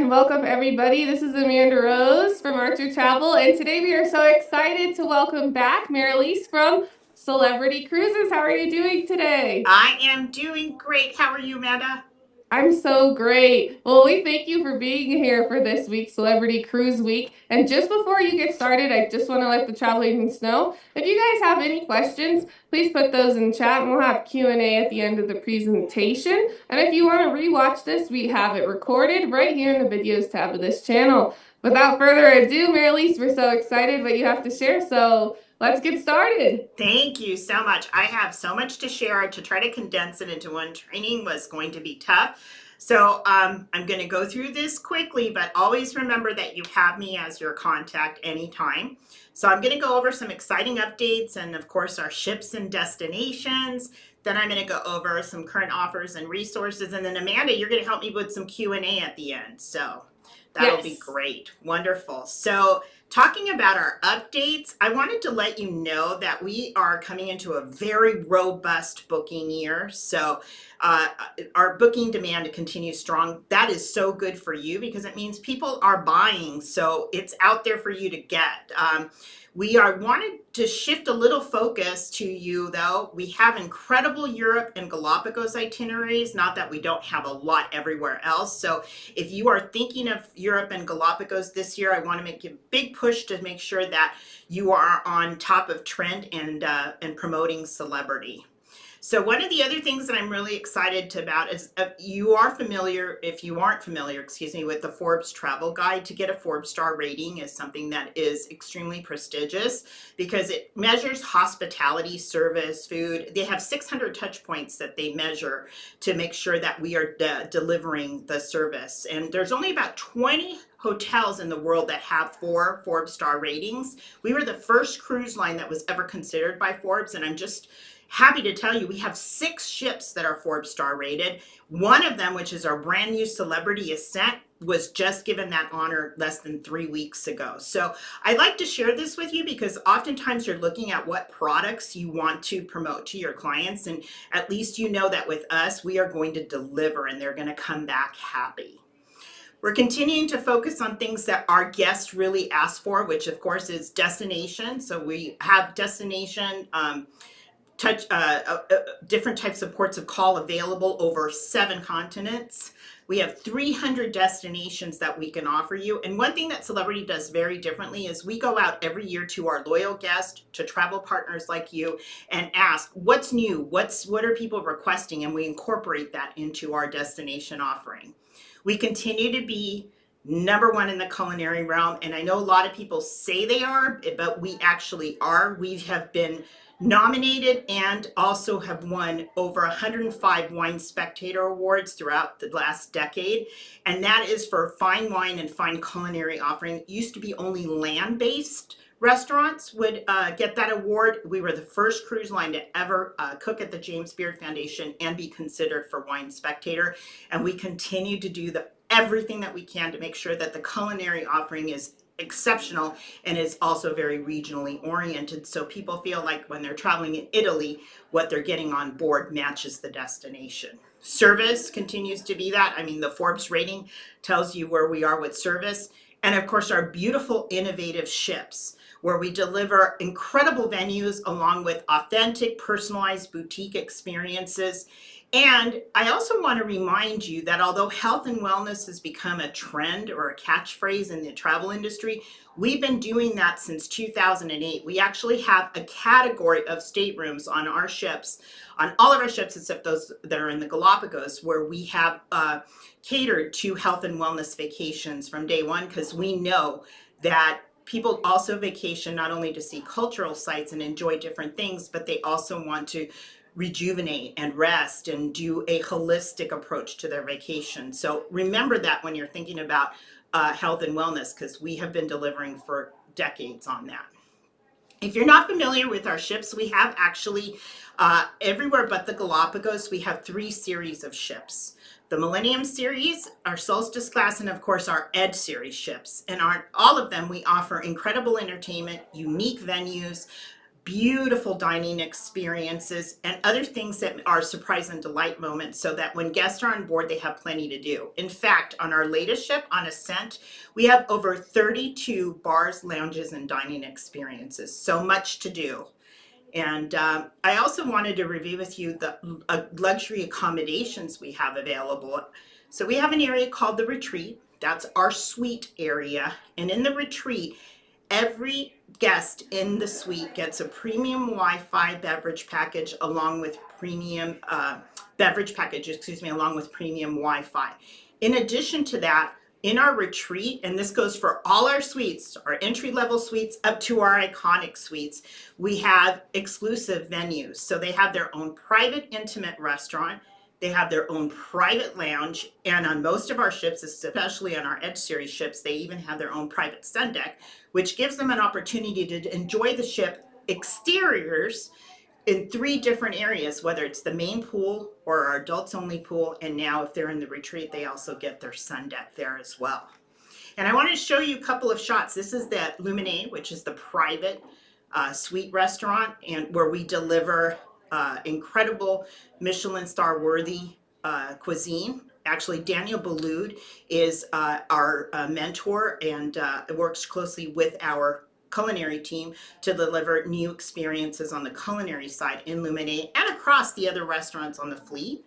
and welcome everybody. This is Amanda Rose from Archer Travel, and today we are so excited to welcome back Marilys from Celebrity Cruises. How are you doing today? I am doing great. How are you, Amanda? I'm so great. Well, we thank you for being here for this week's Celebrity Cruise Week. And just before you get started, I just want to let the travel agents know if you guys have any questions, please put those in chat and we'll have Q&A at the end of the presentation. And if you want to rewatch this, we have it recorded right here in the videos tab of this channel. Without further ado, Marilys, we're so excited what you have to share. So let's get started. Thank you so much. I have so much to share. To try to condense it into one training was going to be tough. So I'm going to go through this quickly, but always remember that you have me as your contact anytime. So I'm going to go over some exciting updates and, of course, our ships and destinations. Then I'm going to go over some current offers and resources. And then, Amanda, you're going to help me with some Q&A at the end. So that'll be Yes. great. Wonderful. So talking about our updates, I wanted to let you know that we are coming into a very robust booking year. So our booking demand continues strong. That is so good for you because it means people are buying. So it's out there for you to get. We are wanted to shift a little focus to you, though. We have incredible Europe and Galapagos itineraries, not that we don't have a lot everywhere else. So if you are thinking of Europe and Galapagos this year, I want to make a big push to make sure that you are on top of trend and promoting celebrity. So one of the other things that I'm really excited about is you are familiar, if you aren't familiar, excuse me, with the Forbes Travel Guide. To get a Forbes star rating is something that is extremely prestigious because it measures hospitality, service, food. They have 600 touch points that they measure to make sure that we are delivering the service. And there's only about 20 hotels in the world that have 4 Forbes star ratings. We were the first cruise line that was ever considered by Forbes, and I'm just happy to tell you we have 6 ships that are Forbes star rated. One of them, which is our brand new Celebrity Ascent, was just given that honor less than 3 weeks ago. So I'd like to share this with you because oftentimes you're looking at what products you want to promote to your clients, and at least you know that with us we are going to deliver and they're going to come back happy. We're continuing to focus on things that our guests really ask for, which of course is destination. So we have destination different types of ports of call available over 7 continents. We have 300 destinations that we can offer you. And one thing that Celebrity does very differently is we go out every year to our loyal guests, to travel partners like you, and ask what's new, what are people requesting, and we incorporate that into our destination offering. We continue to be #1 in the culinary realm, and I know a lot of people say they are, but we actually are. We have been nominated and also have won over 105 Wine Spectator Awards throughout the last decade, and that is for fine wine and fine culinary offering. It used to be only land-based restaurants would get that award. We were the first cruise line to ever cook at the James Beard Foundation and be considered for Wine Spectator, and we continue to do everything that we can to make sure that the culinary offering is exceptional and is also very regionally oriented, so people feel like when they're traveling in Italy, what they're getting on board matches the destination. Service continues to be that. I mean, the Forbes rating tells you where we are with service. And of course, our beautiful, innovative ships, where we deliver incredible venues along with authentic, personalized boutique experiences. And I also want to remind you that although health and wellness has become a trend or a catchphrase in the travel industry, we've been doing that since 2008. We actually have a category of staterooms on our ships, on all of our ships except those that are in the Galapagos, where we have catered to health and wellness vacations from day one, because we know that people also vacation not only to see cultural sites and enjoy different things, but they also want to rejuvenate and rest and do a holistic approach to their vacation. So remember that when you're thinking about health and wellness, because we have been delivering for decades on that. If you're not familiar with our ships, we have actually everywhere but the Galapagos, we have 3 series of ships. The Millennium Series, our Solstice class, and of course our Ed Series ships. And all of them, we offer incredible entertainment, unique venues, beautiful dining experiences, and other things that are surprise and delight moments so that when guests are on board, they have plenty to do. In fact, on our latest ship, on Ascent, we have over 32 bars, lounges, and dining experiences. So much to do. And I also wanted to review with you the luxury accommodations we have available. So we have an area called the Retreat. That's our suite area. And in the Retreat, every guest in the suite gets a premium Wi-Fi beverage package along with premium along with premium Wi-Fi. In addition to that, in our retreat, and this goes for all our suites, our entry-level suites up to our iconic suites, we have exclusive venues. So they have their own private, intimate restaurant. They have their own private lounge, and on most of our ships, especially on our Edge Series ships, they even have their own private sun deck, which gives them an opportunity to enjoy the ship exteriors in 3 different areas, whether it's the main pool or our adults only pool, and now if they're in the retreat, they also get their sun deck there as well. And I wanted to show you a couple of shots. This is the Luminae, which is the private suite restaurant, and where we deliver incredible Michelin star worthy cuisine. Actually, Daniel Boulud is our mentor and works closely with our culinary team to deliver new experiences on the culinary side in Luminae and across the other restaurants on the fleet.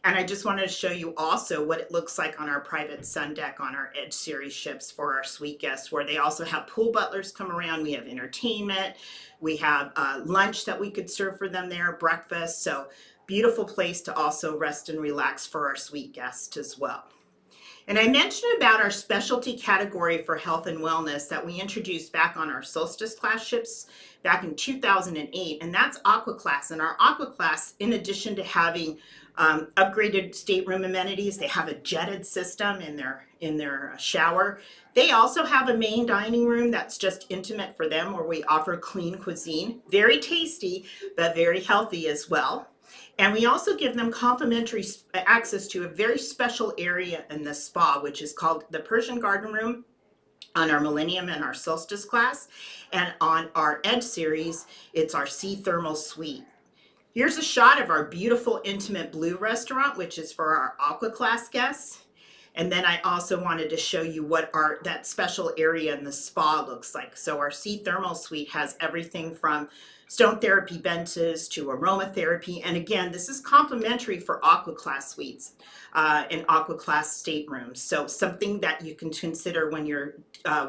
And I just wanted to show you also what it looks like on our private sun deck on our Edge Series ships for our suite guests, where they also have pool butlers come around. We have entertainment. We have lunch that we could serve for them there, breakfast. So beautiful place to also rest and relax for our suite guests as well. And I mentioned about our specialty category for health and wellness that we introduced back on our Solstice class ships back in 2008, and that's Aqua Class. And our Aqua Class, in addition to having upgraded stateroom amenities, they have a jetted system in their shower. They also have a main dining room that's just intimate for them, where we offer clean cuisine, very tasty, but very healthy as well. And we also give them complimentary access to a very special area in the spa, which is called the Persian Garden Room on our Millennium and our Solstice class. And on our Edge Series, it's our Sea Thermal Suite. Here's a shot of our beautiful intimate blue restaurant, which is for our Aqua Class guests. And then I also wanted to show you what that special area in the spa looks like. So our Sea Thermal Suite has everything from stone therapy benches to aromatherapy. And again, this is complimentary for Aqua Class suites and Aqua Class staterooms. So something that you can consider when you're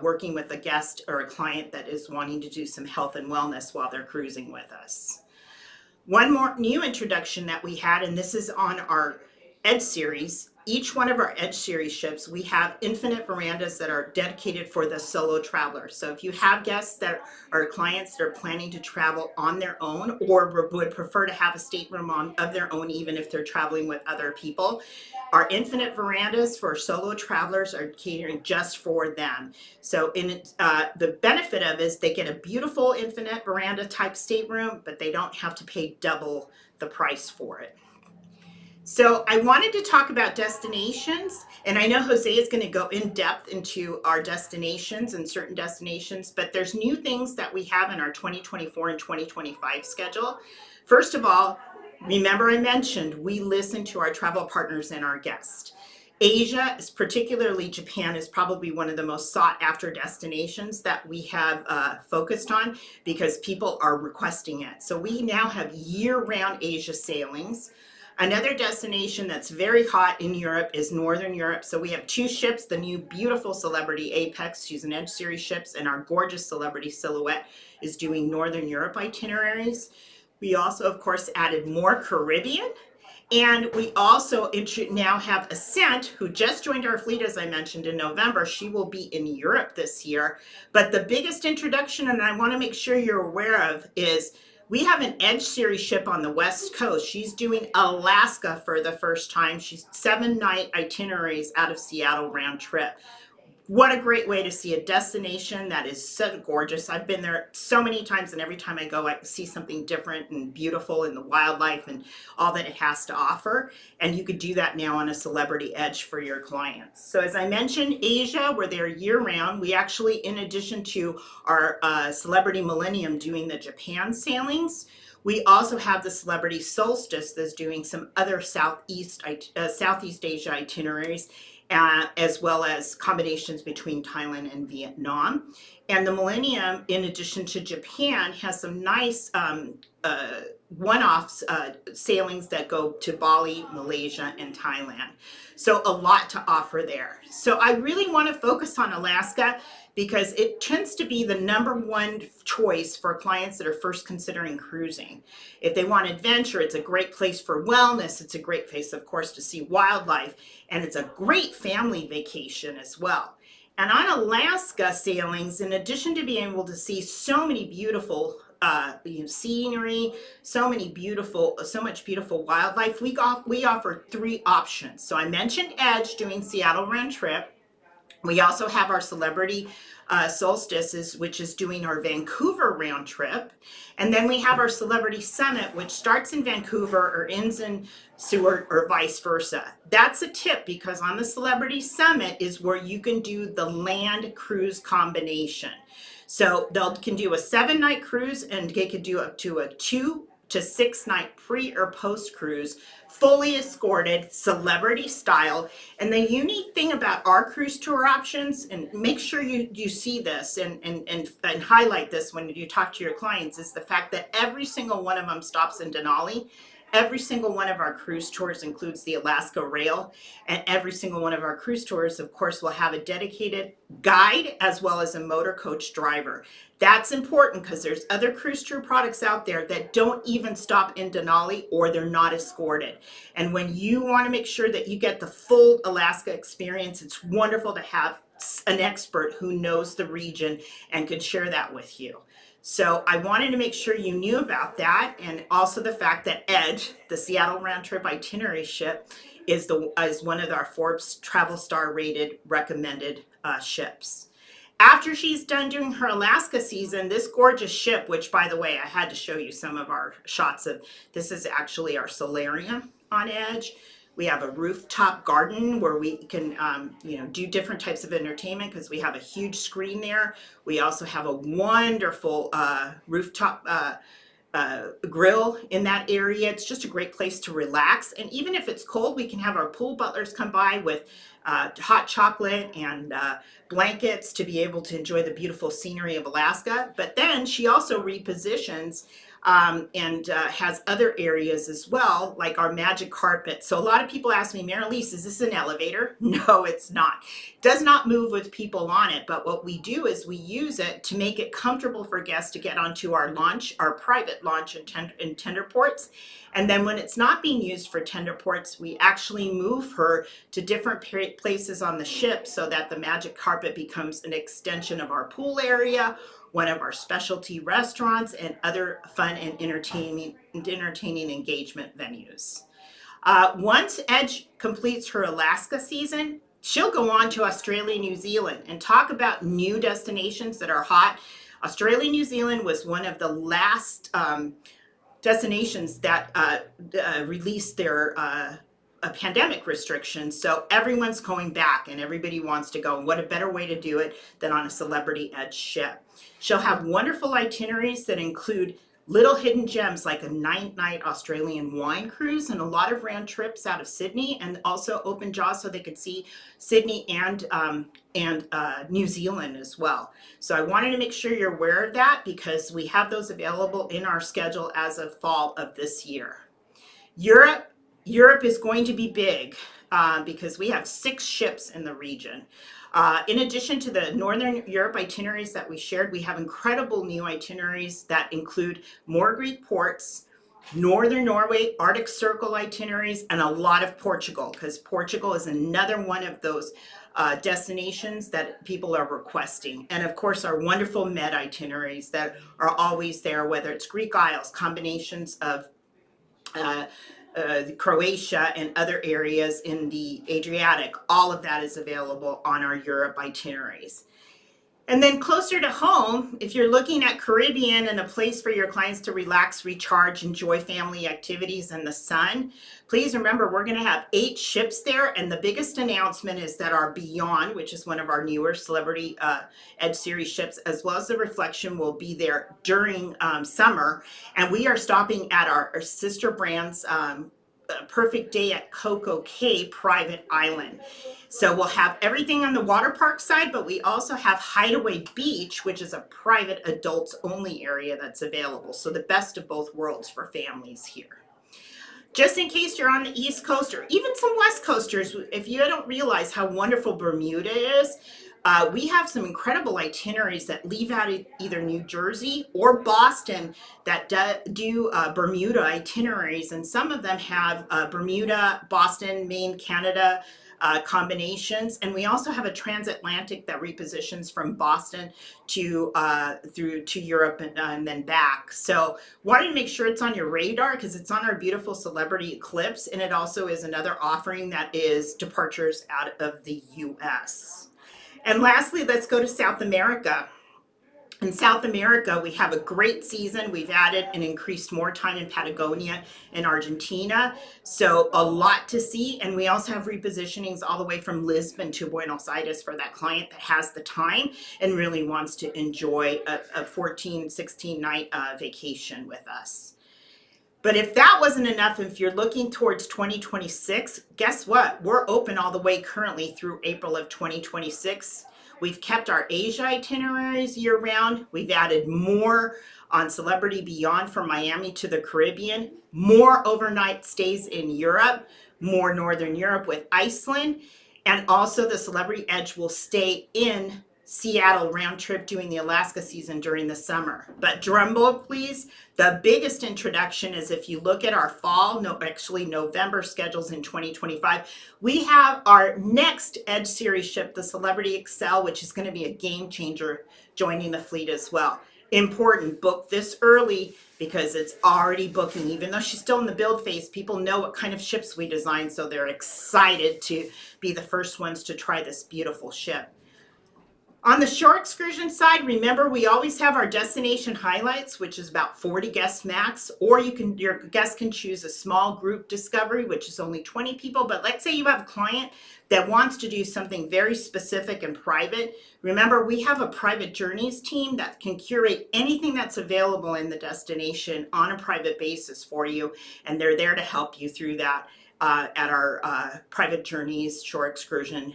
working with a guest or a client that is wanting to do some health and wellness while they're cruising with us. One more new introduction that we had, and this is on our Edge Series. Each one of our Edge Series ships, we have infinite verandas that are dedicated for the solo traveler. So if you have guests that are clients that are planning to travel on their own or would prefer to have a stateroom of their own, even if they're traveling with other people, our infinite verandas for solo travelers are catering just for them. So the benefit of is they get a beautiful infinite veranda type stateroom, but they don't have to pay double the price for it. So I wanted to talk about destinations, and I know Jose is going to go in depth into our destinations and certain destinations, but there's new things that we have in our 2024 and 2025 schedule. First of all, remember I mentioned we listen to our travel partners and our guests. Asia, particularly Japan, is probably one of the most sought after destinations that we have focused on because people are requesting it. So we now have year-round Asia sailings. Another destination that's very hot in Europe is Northern Europe. So we have 2 ships, the new beautiful Celebrity Apex, she's an Edge Series ships, and our gorgeous Celebrity Silhouette is doing Northern Europe itineraries. We also, of course, added more Caribbean. And we also now have Ascent, who just joined our fleet, as I mentioned, in November. She will be in Europe this year. But the biggest introduction, and I want to make sure you're aware of, is we have an Edge Series ship on the West Coast. She's doing Alaska for the first time. She's 7-night itineraries out of Seattle round trip. what a great way to see a destination that is so gorgeous. I've been there so many times, and every time I go, I see something different and beautiful in the wildlife and all that it has to offer. And you could do that now on a Celebrity Edge for your clients. So as I mentioned, Asia, we're there year round. We actually, in addition to our Celebrity Millennium doing the Japan sailings, we also have the Celebrity Solstice that's doing some other Southeast Asia itineraries, as well as combinations between Thailand and Vietnam. And the Millennium, in addition to Japan, has some nice one-off sailings that go to Bali, Malaysia, and Thailand. So a lot to offer there. So I really want to focus on Alaska because it tends to be the #1 choice for clients that are first considering cruising. If they want adventure, it's a great place for wellness. It's a great place, of course, to see wildlife, and it's a great family vacation as well. And on Alaska sailings, in addition to being able to see so many beautiful scenery, so much beautiful wildlife, we offer 3 options. So I mentioned Edge doing Seattle round trip. We also have our Celebrity Solstices, which is doing our Vancouver round trip. And then we have our Celebrity Summit, which starts in Vancouver or ends in Seward or vice versa. That's a tip because on the Celebrity Summit is where you can do the land cruise combination. So they can do a 7-night cruise, and they could do up to a 2 to 6 night pre or post cruise, fully escorted, celebrity style. And the unique thing about our cruise tour options, and make sure you see this and highlight this when you talk to your clients, is the fact that every single one of them stops in Denali. Every single one of our cruise tours includes the Alaska Rail, and every single one of our cruise tours, of course, will have a dedicated guide as well as a motor coach driver. That's important because there's other cruise tour products out there that don't even stop in Denali, or they're not escorted. And when you want to make sure that you get the full Alaska experience, it's wonderful to have an expert who knows the region and could share that with you. So I wanted to make sure you knew about that, and also the fact that Edge, the Seattle round trip itinerary ship, is one of our Forbes Travel Star rated recommended ships. After she's done doing her Alaska season, this gorgeous ship, which by the way, I had to show you some of our shots of, this is actually our solarium on Edge. We have a rooftop garden where we can, do different types of entertainment because we have a huge screen there. We also have a wonderful rooftop grill in that area. It's just a great place to relax. And even if it's cold, we can have our pool butlers come by with hot chocolate and blankets to be able to enjoy the beautiful scenery of Alaska. But then she also repositions and has other areas as well, like our magic carpet. So a lot of people ask me, Marilys, is this an elevator? No, it's not. It does not move with people on it, but what we do is we use it to make it comfortable for guests to get onto our launch, our private launch in tender ports. And then when it's not being used for tender ports, we actually move her to different places on the ship so that the magic carpet becomes an extension of our pool area, one of our specialty restaurants, and other fun and entertaining engagement venues. Once Edge completes her Alaska season, she'll go on to Australia, New Zealand, and talk about new destinations that are hot. Australia, New Zealand was one of the last destinations that released their pandemic restrictions. So everyone's going back and everybody wants to go. And what a better way to do it than on a Celebrity Edge ship. She'll have wonderful itineraries that include little hidden gems like a 9-night Australian wine cruise and a lot of round trips out of Sydney, and also open jaws so they could see Sydney and New Zealand as well. So I wanted to make sure you're aware of that because we have those available in our schedule as of fall of this year. Europe is going to be big because we have 6 ships in the region. In addition to the Northern Europe itineraries that we shared, we have incredible new itineraries that include more Greek ports, Northern Norway, Arctic Circle itineraries, and a lot of Portugal, because Portugal is another one of those destinations that people are requesting. And of course, our wonderful Med itineraries that are always there, whether it's Greek Isles, combinations of Croatia and other areas in the Adriatic. All of that is available on our Europe itineraries. And then closer to home, if you're looking at Caribbean and a place for your clients to relax, recharge, enjoy family activities in the sun, please remember we're going to have 8 ships there. And the biggest announcement is that our Beyond, which is one of our newer Celebrity Edge Series ships, as well as the Reflection, will be there during summer. And we are stopping at our sister brand's Perfect Day at Coco Cay private island. So we'll have everything on the water park side, but we also have Hideaway Beach, which is a private adults only area that's available. So the best of both worlds for families here. Just in case you're on the East Coast or even some West Coasters, if you don't realize how wonderful Bermuda is, we have some incredible itineraries that leave out either New Jersey or Boston that do Bermuda itineraries, and some of them have Bermuda, Boston, Maine, Canada combinations, and we also have a transatlantic that repositions from Boston to through to Europe and then back. So wanted to make sure it's on your radar because it's on our beautiful Celebrity Eclipse, and it also is another offering that is departures out of the US. And lastly, let's go to South America. In South America, we have a great season. We've added and increased more time in Patagonia and Argentina. So a lot to see. And we also have repositionings all the way from Lisbon to Buenos Aires for that client that has the time and really wants to enjoy a 14, 16 night vacation with us. But if that wasn't enough, if you're looking towards 2026, guess what? We're open all the way currently through April of 2026. We've kept our Asia itineraries year round. We've added more on Celebrity Beyond from Miami to the Caribbean, more overnight stays in Europe, more Northern Europe with Iceland, and also the Celebrity Edge will stay in Seattle round trip doing the Alaska season during the summer. But drumroll please, the biggest introduction is if you look at our fall, actually November schedules in 2025, we have our next Edge Series ship, the Celebrity Excel, which is going to be a game changer joining the fleet as well. Important, book this early because it's already booking. Even though she's still in the build phase, people know what kind of ships we design, so they're excited to be the first ones to try this beautiful ship. On the shore excursion side, remember we always have our destination highlights, which is about 40 guests max, or your guests can choose a small group discovery, which is only 20 people. But let's say you have a client that wants to do something very specific and private. Remember, we have a private journeys team that can curate anything that's available in the destination on a private basis for you, and they're there to help you through that at our private journeys shore excursion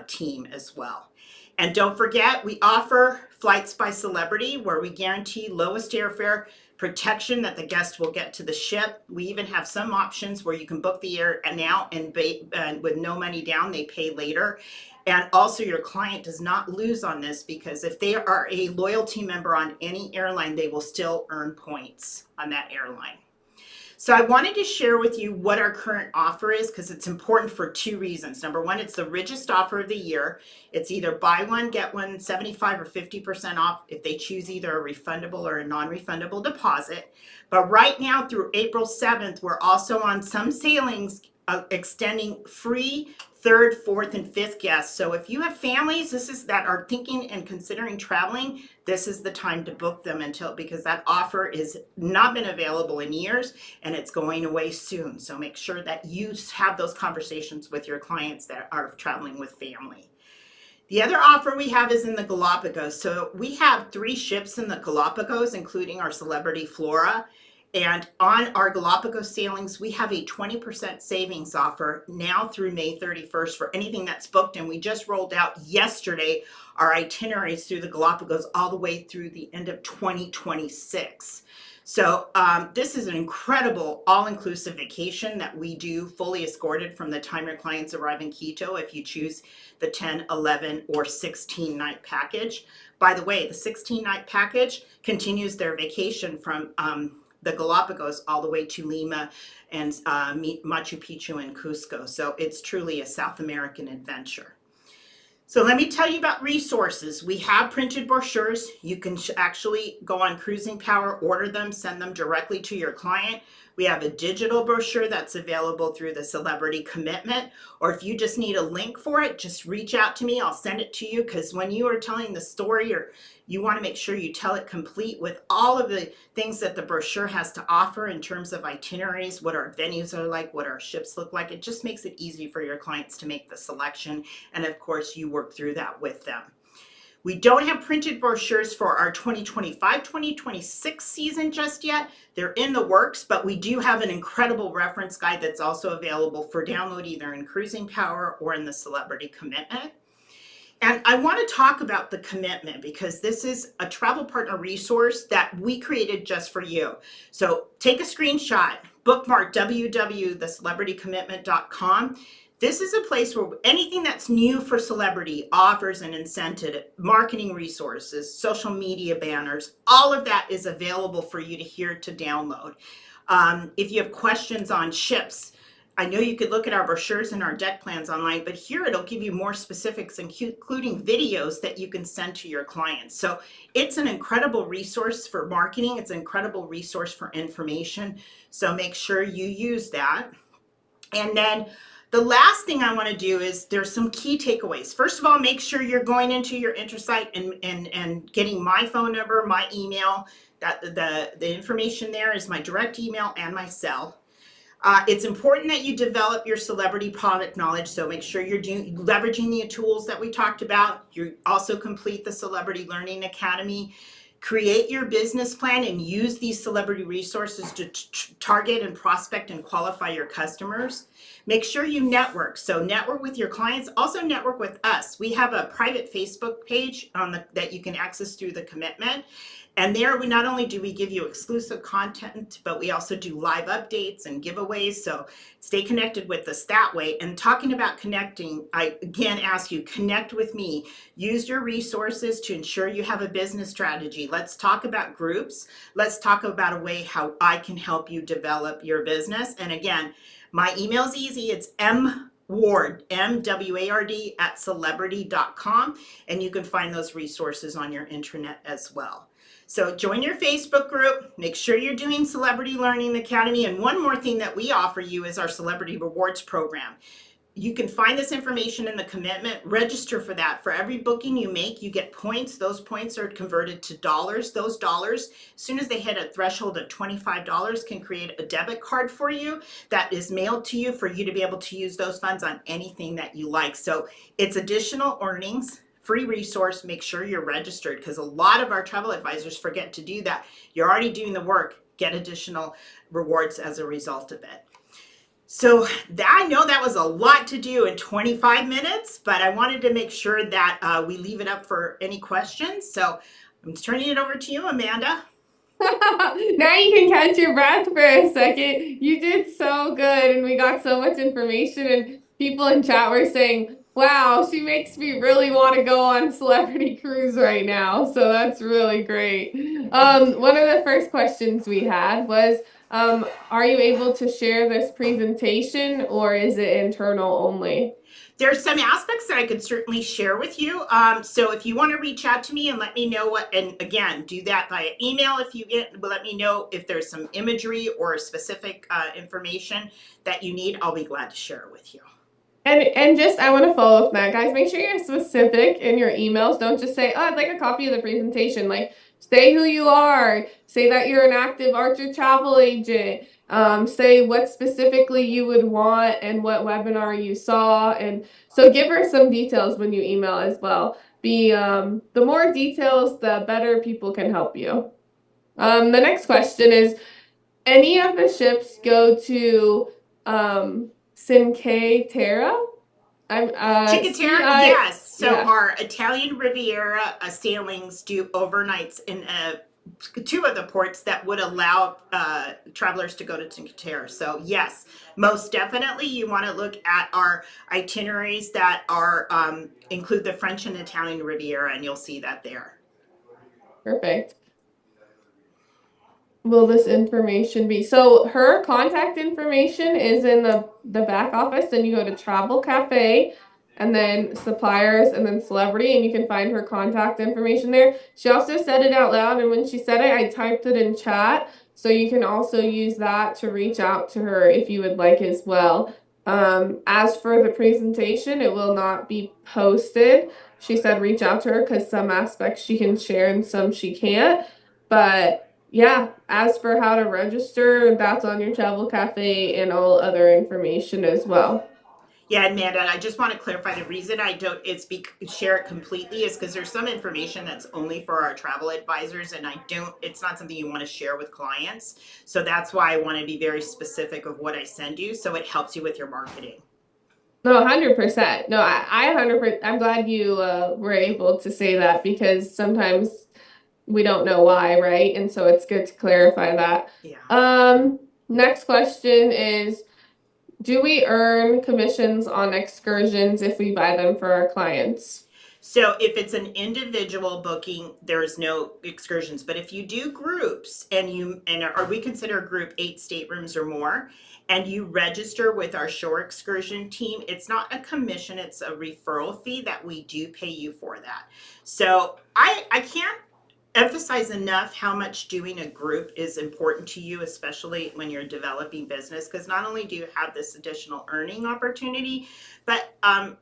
team as well. And don't forget, we offer Flights by Celebrity, where we guarantee lowest airfare protection that the guest will get to the ship. We even have some options where you can book the air now and with no money down, they pay later. And also your client does not lose on this because if they are a loyalty member on any airline, they will still earn points on that airline. So I wanted to share with you what our current offer is because it's important for 2 reasons. Number one, it's the richest offer of the year. It's either buy one, get one 75 or 50% off if they choose either a refundable or a non-refundable deposit. But right now through April 7th, we're also on some sailings extending free 3rd, 4th, and 5th guests. So if you have families that are thinking and considering traveling, this is the time to book them because that offer is not been available in years and it's going away soon. So make sure that you have those conversations with your clients that are traveling with family. The other offer we have is in the Galapagos. So we have 3 ships in the Galapagos, including our Celebrity Flora. And on our Galapagos sailings, we have a 20% savings offer now through May 31st for anything that's booked. And we just rolled out yesterday our itineraries through the Galapagos all the way through the end of 2026. So this is an incredible all-inclusive vacation that we do fully escorted from the time your clients arrive in Quito if you choose the 10, 11, or 16 night package. By the way, the 16 night package continues their vacation from the Galapagos all the way to Lima and Machu Picchu and Cusco. So it's truly a South American adventure. So let me tell you about resources. We have printed brochures. You can actually go on Cruising Power, order them, send them directly to your client. We have a digital brochure that's available through the Celebrity Commitment. Or if you just need a link for it, just reach out to me. I'll send it to you, because when you are telling the story, or you want to make sure you tell it complete with all of the things that the brochure has to offer in terms of itineraries, what our venues are like, what our ships look like. It just makes it easy for your clients to make the selection. And of course, you work through that with them. We don't have printed brochures for our 2025-2026 season just yet. They're in the works, but we do have an incredible reference guide that's also available for download either in Cruising Power or in the Celebrity Commitment. And I want to talk about the commitment, because this is a travel partner resource that we created just for you. So take a screenshot, bookmark www.thecelebritycommitment.com. This is a place where anything that's new for Celebrity, offers and incentive, marketing resources, social media banners, all of that is available for you to download. If you have questions on ships, I know you could look at our brochures and our deck plans online, but here it'll give you more specifics, including videos that you can send to your clients. So it's an incredible resource for marketing. It's an incredible resource for information. So make sure you use that. And then the last thing I want to do is, there's some key takeaways. First of all, make sure you're going into your Intersite and getting my phone number, my email. That the information there is my direct email and my cell. It's important that you develop your Celebrity product knowledge, so make sure you're leveraging the tools that we talked about. You also complete the Celebrity Learning Academy. Create your business plan and use these Celebrity resources to target and prospect and qualify your customers. Make sure you network. So network with your clients, also network with us. We have a private Facebook page that you can access through the commitment. And there, we not only do we give you exclusive content, but we also do live updates and giveaways. So stay connected with us that way. And talking about connecting, I again ask you, connect with me. Use your resources to ensure you have a business strategy. Let's talk about groups. Let's talk about a way how I can help you develop your business. And again, my email is easy. It's mward, MWARD @celebrity.com. And you can find those resources on your intranet as well. So join your Facebook group, make sure you're doing Celebrity Learning Academy. And one more thing that we offer you is our Celebrity Rewards program. You can find this information in the commitment. Register for that. For every booking you make, you get points. Those points are converted to dollars. Those dollars, as soon as they hit a threshold of $25, can create a debit card for you that is mailed to you for you to be able to use those funds on anything that you like. So it's additional earnings. Free resource. Make sure you're registered, because a lot of our travel advisors forget to do that. You're already doing the work. Get additional rewards as a result of it. So I know that was a lot to do in 25 minutes, but I wanted to make sure that we leave it up for any questions. So I'm turning it over to you, Amanda. Now you can catch your breath for a second. You did so good, and we got so much information, and people in chat were saying, wow, she makes me really want to go on Celebrity Cruise right now. So that's really great. One of the first questions we had was, are you able to share this presentation, or is it internal only? There's some aspects that I could certainly share with you. So if you want to reach out to me and let me know what, and again, do that via email if you let me know if there's some imagery or specific information that you need, I'll be glad to share it with you. And just I want to follow up that, guys. Make sure you're specific in your emails. Don't just say, "Oh, I'd like a copy of the presentation." Like, say who you are. Say that you're an active Archer travel agent. Say what specifically you would want and what webinar you saw, and so give her some details when you email as well. The more details, the better people can help you. The next question is, any of the ships go to Cinque Terre? I'm Cinque Terre, yes. So yeah. our Italian Riviera sailings do overnights in two of the ports that would allow travelers to go to Cinque Terre. So yes, most definitely you want to look at our itineraries that are include the French and Italian Riviera, and you'll see that there. Perfect. Will this information be? So her contact information is in the back office, and you go to Travel Cafe and then suppliers and then celebrity, and you can find her contact information there. She also said it out loud, and when she said it, I typed it in chat. So you can also use that to reach out to her if you would like as well. As for the presentation, it will not be posted. She said reach out to her because some aspects she can share and some she can't. But yeah, as for how to register, that's on your Travel Cafe and all other information as well. Yeah, Amanda, I just want to clarify the reason I don't share it completely is because there's some information that's only for our travel advisors, and I don't. It's not something you want to share with clients. So that's why I want to be very specific of what I send you, so it helps you with your marketing. No, 100%. No, I 100%. I'm glad you were able to say that because sometimes we don't know why, right? And so it's good to clarify that. Yeah. Next question is, do we earn commissions on excursions if we buy them for our clients? So if it's an individual booking, there's no excursions. But if you do groups and we consider a group 8 staterooms or more, and you register with our shore excursion team, it's not a commission, it's a referral fee that we do pay you for that. So I can't emphasize enough how much doing a group is important to you, especially when you're developing business, because not only do you have this additional earning opportunity, but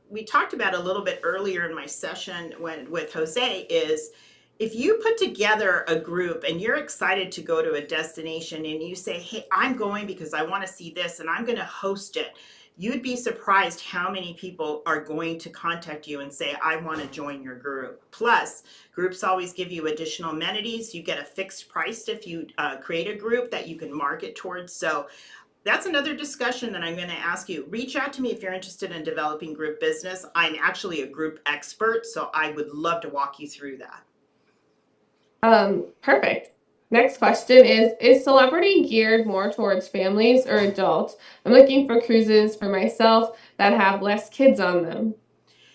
we talked about a little bit earlier in my session with Jose is if you put together a group and you're excited to go to a destination and you say, hey, I'm going because I want to see this and I'm going to host it, you'd be surprised how many people are going to contact you and say, I want to join your group. Plus, groups always give you additional amenities. You get a fixed price if you create a group that you can market towards. So that's another discussion that I'm going to ask you. Reach out to me if you're interested in developing group business. I'm actually a group expert, so I would love to walk you through that. Perfect. Next question is celebrity geared more towards families or adults? I'm looking for cruises for myself that have less kids on them.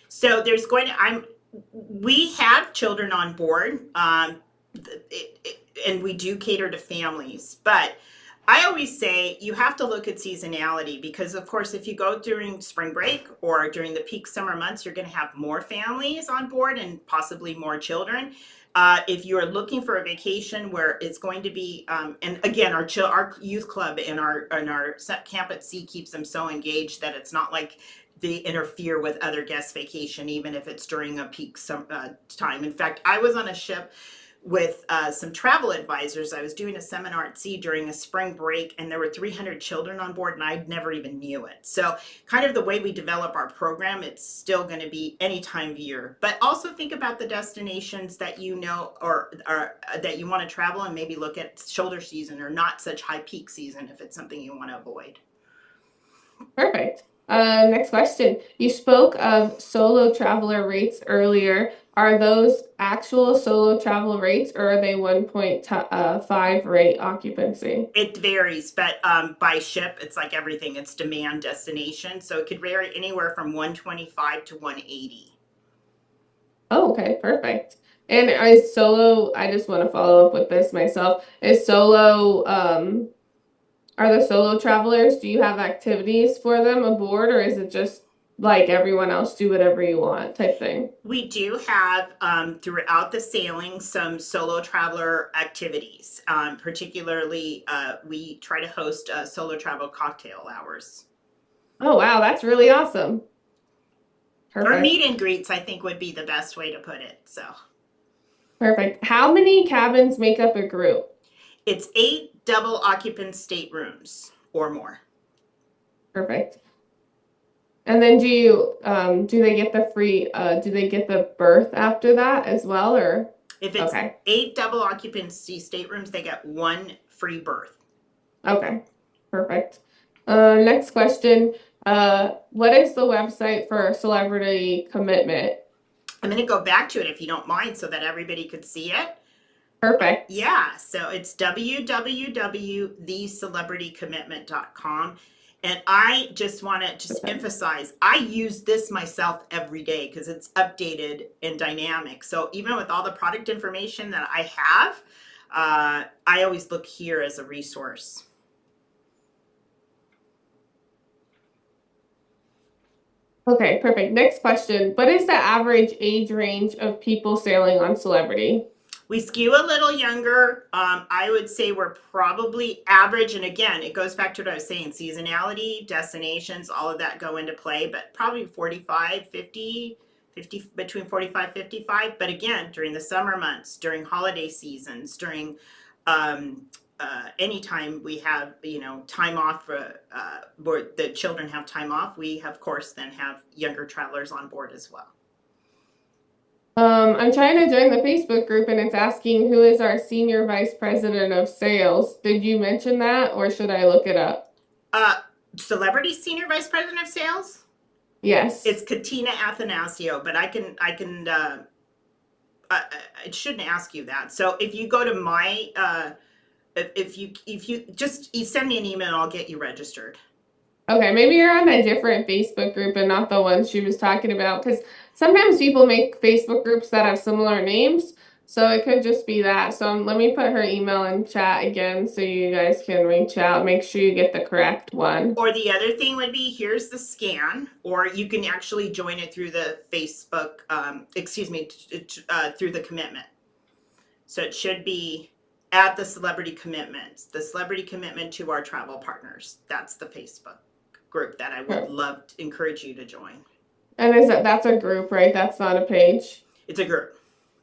So there's going to, we have children on board, and we do cater to families, but I always say you have to look at seasonality because, of course, if you go during spring break or during the peak summer months, you're going to have more families on board and possibly more children. If you're looking for a vacation where it's going to be, and again, our youth club and our camp at sea keeps them so engaged that it's not like they interfere with other guest vacation, even if it's during a peak time. In fact, I was on a ship with some travel advisors. I was doing a seminar at sea during a spring break, and there were 300 children on board, and I never even knew it. So kind of the way we develop our program, it's still going to be any time of year. But also think about the destinations that you know or that you want to travel, and maybe look at shoulder season or not such high peak season if it's something you want to avoid. Perfect. Next question. You spoke of solo traveler rates earlier. Are those actual solo travel rates or are they 1.5 rate occupancy? It varies, but by ship, it's like everything. It's demand destination. So it could vary anywhere from 125 to 180. Oh, okay, perfect. And is solo, I just want to follow up with this myself. Is solo, are the solo travelers, do you have activities for them aboard or is it just like everyone else, do whatever you want type thing? We do have throughout the sailing some solo traveler activities. Particularly, we try to host solo travel cocktail hours. Oh, wow, that's really awesome. Or Perfect. meet and greets, I think would be the best way to put it. So Perfect. How many cabins make up a group? it's 8 double occupant staterooms or more. Perfect. And then do they get the free do they get the berth after that as well or If it's okay. 8 double occupancy staterooms, they get one free berth. Okay. Perfect. Next question. What is the website for celebrity commitment? I'm going to go back to it if you don't mind so that everybody could see it. Perfect. Yeah, so it's www.thecelebritycommitment.com. And I just want to Okay. emphasize, I use this myself every day because it's updated and dynamic. So even with all the product information that I have, I always look here as a resource. Okay, perfect. Next question. What is the average age range of people sailing on Celebrity? We skew a little younger. I would say we're probably average. And again, it goes back to what I was saying, seasonality, destinations, all of that go into play, but probably 45, 50, 50, between 45, 55. But again, during the summer months, during holiday seasons, during um, anytime we have, time off for, where the children have time off, we of course then have younger travelers on board as well. I'm trying to join the Facebook group and it's asking who is our senior vice president of sales. Did you mention that or should I look it up? Uh, Celebrity Senior Vice President of Sales? Yes. It's Katina Athanasio, but it shouldn't ask you that. So if you go to my, if you just you send me an email, I'll get you registered. Okay, maybe you're on a different Facebook group and not the one she was talking about because sometimes people make Facebook groups that have similar names. So it could just be that. So let me put her email in chat again so you guys can reach out. Make sure you get the correct one. Or the other thing would be here's the scan, or you can actually join it through the Facebook, through the commitment. So it should be at the celebrity commitments, the celebrity commitment to our travel partners. That's the Facebook group that I would love to encourage you to join. And that's a group, right? That's not a page. It's a group.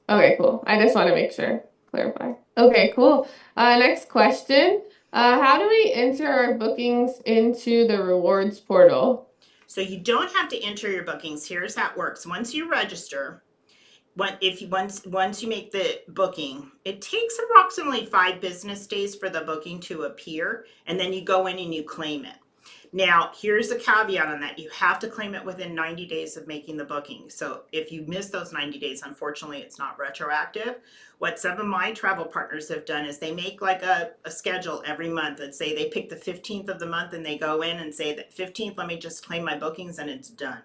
Okay, cool. I just want to make sure, clarify. Okay, cool. Next question. How do we enter our bookings into the rewards portal? So you don't have to enter your bookings. Here's how it works. Once you register, once you make the booking, it takes approximately 5 business days for the booking to appear, and then you go in and you claim it. Now, here's the caveat on that. You have to claim it within 90 days of making the booking. So if you miss those 90 days, unfortunately, it's not retroactive. What some of my travel partners have done is they make like a schedule every month and say they pick the 15th of the month and they go in and say that 15th, let me just claim my bookings and it's done.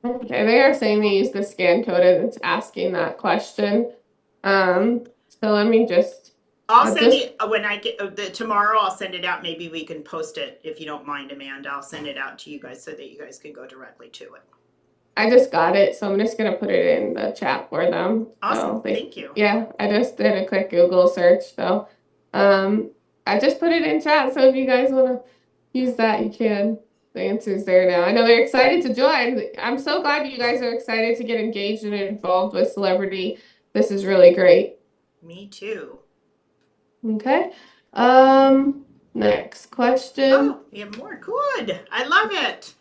Okay, they are saying they use the scan code and it's asking that question. So let me just I'll send it when I get tomorrow. I'll send it out. Maybe we can post it if you don't mind, Amanda. I'll send it out to you guys so that you guys can go directly to it. I just got it, so I'm just gonna put it in the chat for them. Awesome, So thank you. Yeah, I just did a quick Google search, so I just put it in chat. So if you guys want to use that, you can. The answer's there now. I know they're excited to join. I'm so glad you guys are excited to get engaged and involved with Celebrity. This is really great. Me too. Okay. Next question. Oh, we have more. Good. I love it.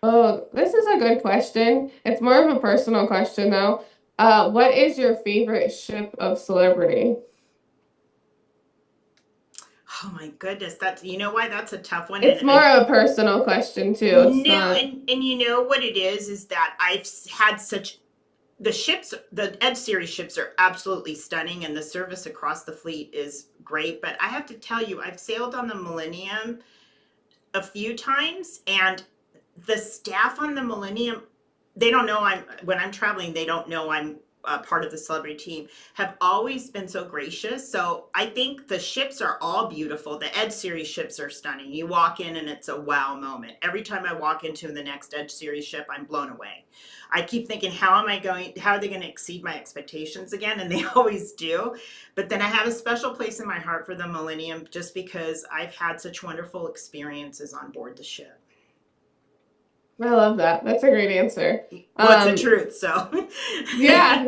Oh, this is a good question. It's more of a personal question though. What is your favorite ship of Celebrity? Oh my goodness, you know why that's a tough one. It's more of a personal question too. It's not... and you know what it is that I've had such the Ed series ships are absolutely stunning and the service across the fleet is great. But I have to tell you, I've sailed on the Millennium a few times and the staff on the Millennium, they don't know when I'm traveling, they don't know I'm part of the Celebrity team, have always been so gracious. So I think the ships are all beautiful. The Ed series ships are stunning. You walk in and it's a wow moment. Every time I walk into the next Ed series ship, I'm blown away. I keep thinking, how are they going to exceed my expectations again? And they always do. But then I have a special place in my heart for the Millennium just because I've had such wonderful experiences on board the ship. I love that. That's a great answer. Well, it's the truth, so. yeah,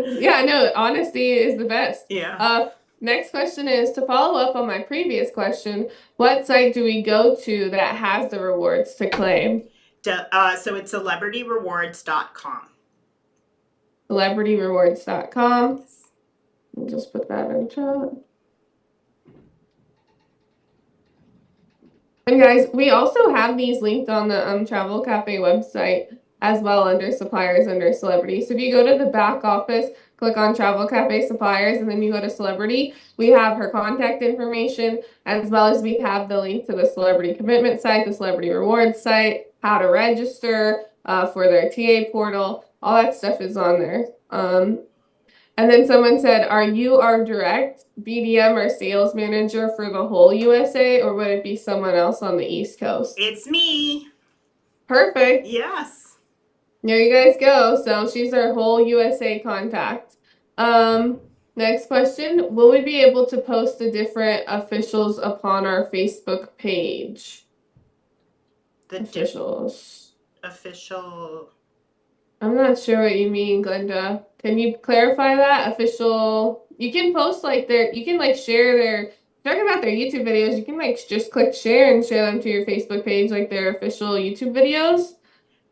no, honesty is the best. Yeah. Next question is, to follow up on my previous question, what site do we go to that has the rewards to claim? So it's celebrityrewards.com. Celebrityrewards.com. Yes. I'll just put that in chat. And guys, we also have these linked on the Travel Cafe website as well under suppliers under celebrity. So if you go to the back office, click on Travel Cafe suppliers, and then you go to celebrity, we have her contact information as well as we have the link to the celebrity commitment site, the celebrity rewards site, how to register for their TA portal. All that stuff is on there. And then someone said, are you our direct BDM or sales manager for the whole USA, or would it be someone else on the East Coast? It's me. Perfect. Yes. There you guys go. So she's our whole USA contact. Um, Next question. Will we be able to post the different officials upon our Facebook page? The Officials. official. I'm not sure what you mean, Glenda. Can you clarify that? Official. You can post like you can like share talking about their YouTube videos, you can like just click share and share them to your Facebook page, like their official YouTube videos.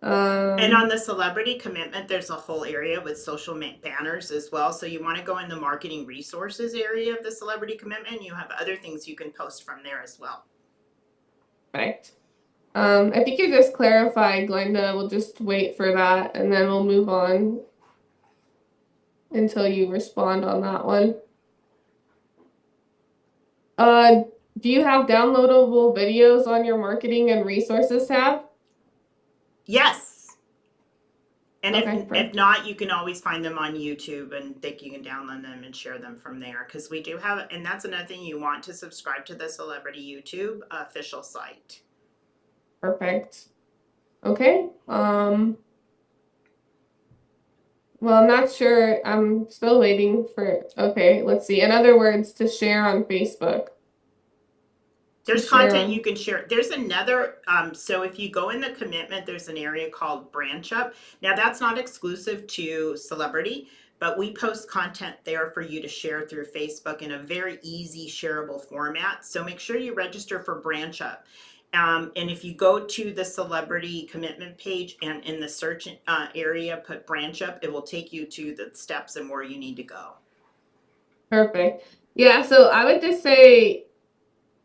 And on Um, the celebrity commitment, there's a whole area with social banners as well. So you want to go in the marketing resources area of the celebrity commitment. You have other things you can post from there as well. right. If you could just clarify, Glenda, we'll just wait for that and then we'll move on until you respond on that one. Uh, do you have downloadable videos on your marketing and resources tab? Yes. And Okay, if perfect. not, you can always find them on YouTube and you can download them and share them from there. Because we do have, and that's another thing, you want to subscribe to the celebrity YouTube official site. Perfect. Okay. Well, I'm not sure. I'm still waiting for, okay, let's see. In other words, to share on Facebook. To There's share content you on, can share. There's another, so if you go in the commitment, there's an area called branch up. Now that's not exclusive to celebrity, but we post content there for you to share through Facebook in a very easy shareable format. So make sure you register for branch up. And if you go to the celebrity commitment page and in the search area, put branch up, it will take you to the steps and where you need to go. perfect. Yeah, so I would just say,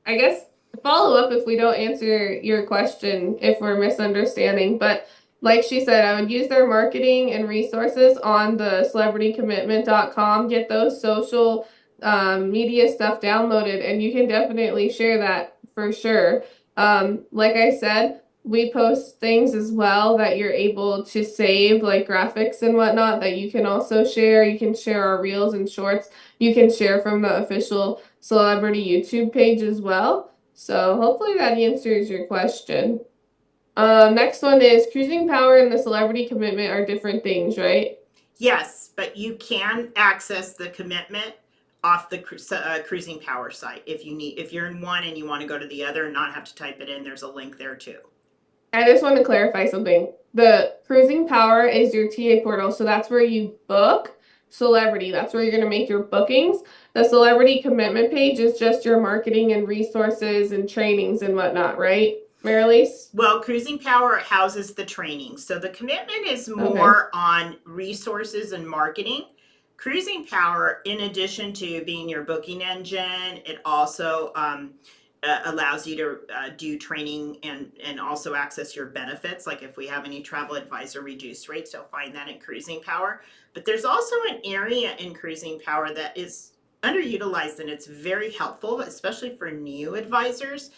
I guess follow up if we don't answer your question, if we're misunderstanding. But like she said, I would use their marketing and resources on the celebritycommitment.com. Get those social media stuff downloaded, and you can definitely share that for sure. Like I said, we post things as well that you're able to save, like graphics and whatnot, that you can also share. You can share our reels and shorts. You can share from the official celebrity YouTube page as well. So hopefully that answers your question. Next one is cruising power and the celebrity commitment are different things, right? Yes, but you can access the commitment off the cruising power site if you need. If you're in one and you want to go to the other and not have to type it in, there's a link there too. I just want to clarify something. The cruising power is your TA portal, so that's where you book celebrity. That's where you're going to make your bookings. The celebrity commitment page is just your marketing and resources and trainings and whatnot, right, Marilys? Well, cruising power houses the training, so the commitment is Okay. more on resources and marketing. Cruising power, in addition to being your booking engine, it also allows you to do training and also access your benefits. Like if we have any travel advisor reduced rates, you'll find that in cruising power. But there's also an area in cruising power that is underutilized and it's very helpful, especially for new advisors.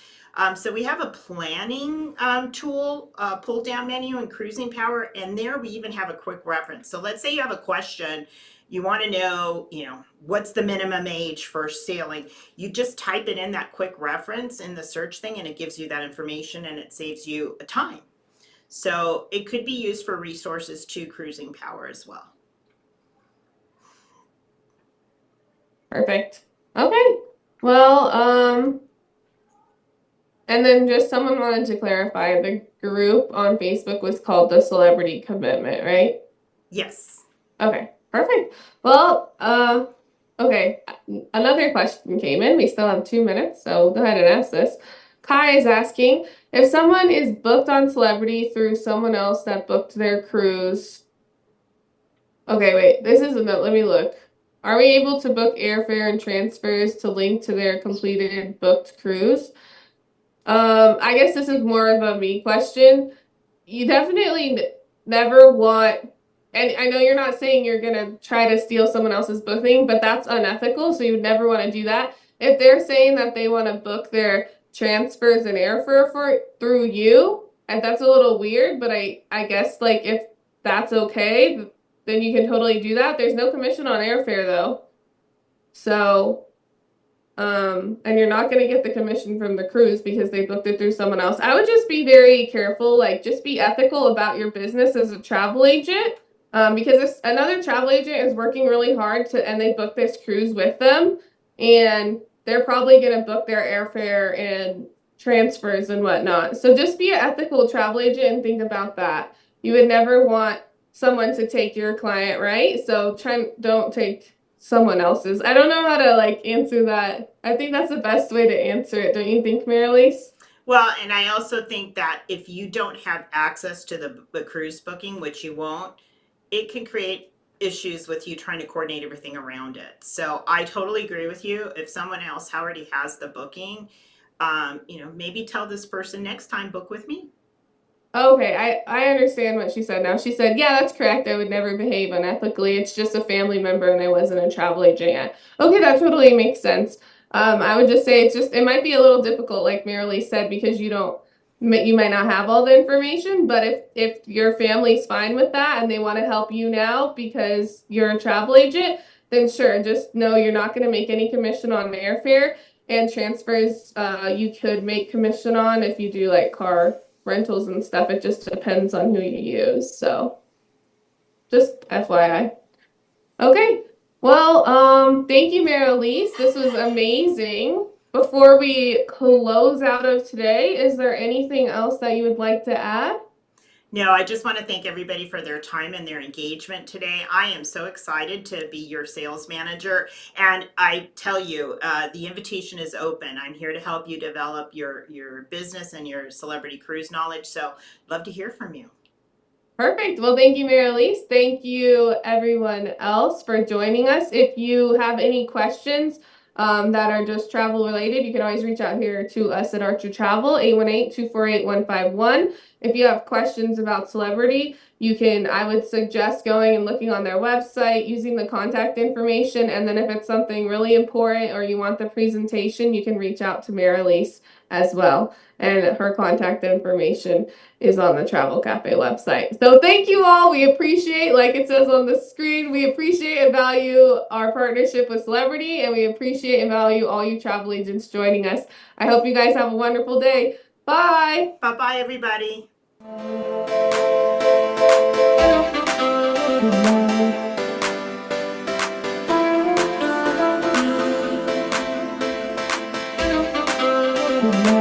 So we have a planning tool, pull down menu in cruising power, and there we even have a quick reference. So let's say you have a question, you want to know, what's the minimum age for sailing? You just type it in that quick reference in the search thing and it gives you that information and it saves you a time. So it could be used for resources to cruising power as well. Perfect. Okay. Well, and then just someone wanted to clarify the group on Facebook was called the Celebrity Commitment, right? Yes. Okay, perfect. Well, okay. Another question came in. We still have 2 minutes, so go ahead and ask this. Kai is asking if someone is booked on Celebrity through someone else that booked their cruise. Okay, wait. This isn't it. Let me look. Are we able to book airfare and transfers to link to their completed booked cruise? I guess this is more of a me question. You definitely never want, and I know you're not saying you're gonna try to steal someone else's booking, but that's unethical, so you would never want to do that. If they're saying that they want to book their transfers and airfare for through you, and that's a little weird, but I guess like if that's okay, then you can totally do that. There's no commission on airfare though. So, And you're not going to get the commission from the cruise because they booked it through someone else. I would just be very careful, like just be ethical about your business as a travel agent. Because if another travel agent is working really hard and they book this cruise with them, and they're probably going to book their airfare and transfers and whatnot. So just be an ethical travel agent and think about that. You would never want someone to take your client, right? So don't take someone else's. I don't know how to like answer that. I think that's the best way to answer it, don't you think, Marilys? Well, and I also think that if you don't have access to the cruise booking, which you won't, it can create issues with you trying to coordinate everything around it. So I totally agree with you. If someone else already has the booking, maybe tell this person next time, book with me. Okay, I understand what she said now. She said, yeah, that's correct. I would never behave unethically. It's just a family member and I wasn't a travel agent yet. Okay, that totally makes sense. I would just say it might be a little difficult, like Marilee said, because you might not have all the information, but if your family's fine with that and they want to help you now because you're a travel agent, then sure, just know you're not going to make any commission on airfare and transfers. You could make commission on if you do like car rentals and stuff. It just depends on who you use. So just FYI. Okay. Well, thank you, Marilys. This was amazing. Before we close out of today, is there anything else that you would like to add? No, I just want to thank everybody for their time and their engagement today. I am so excited to be your sales manager. And I tell you, the invitation is open. I'm here to help you develop your business and your celebrity cruise knowledge. So love to hear from you. Perfect. Well, thank you, Marilys. Thank you, everyone else, for joining us. If you have any questions that are just travel related, you can always reach out here to us at Archer Travel, 818-248-151. If you have questions about celebrity, I would suggest going and looking on their website, using the contact information, and then if it's something really important or you want the presentation, you can reach out to Marilys as well. And her contact information is on the Travel Cafe website. So thank you all. We appreciate, like it says on the screen, we appreciate and value our partnership with Celebrity, and we appreciate and value all you travel agents joining us. I hope you guys have a wonderful day. Bye. Bye-bye, everybody. Good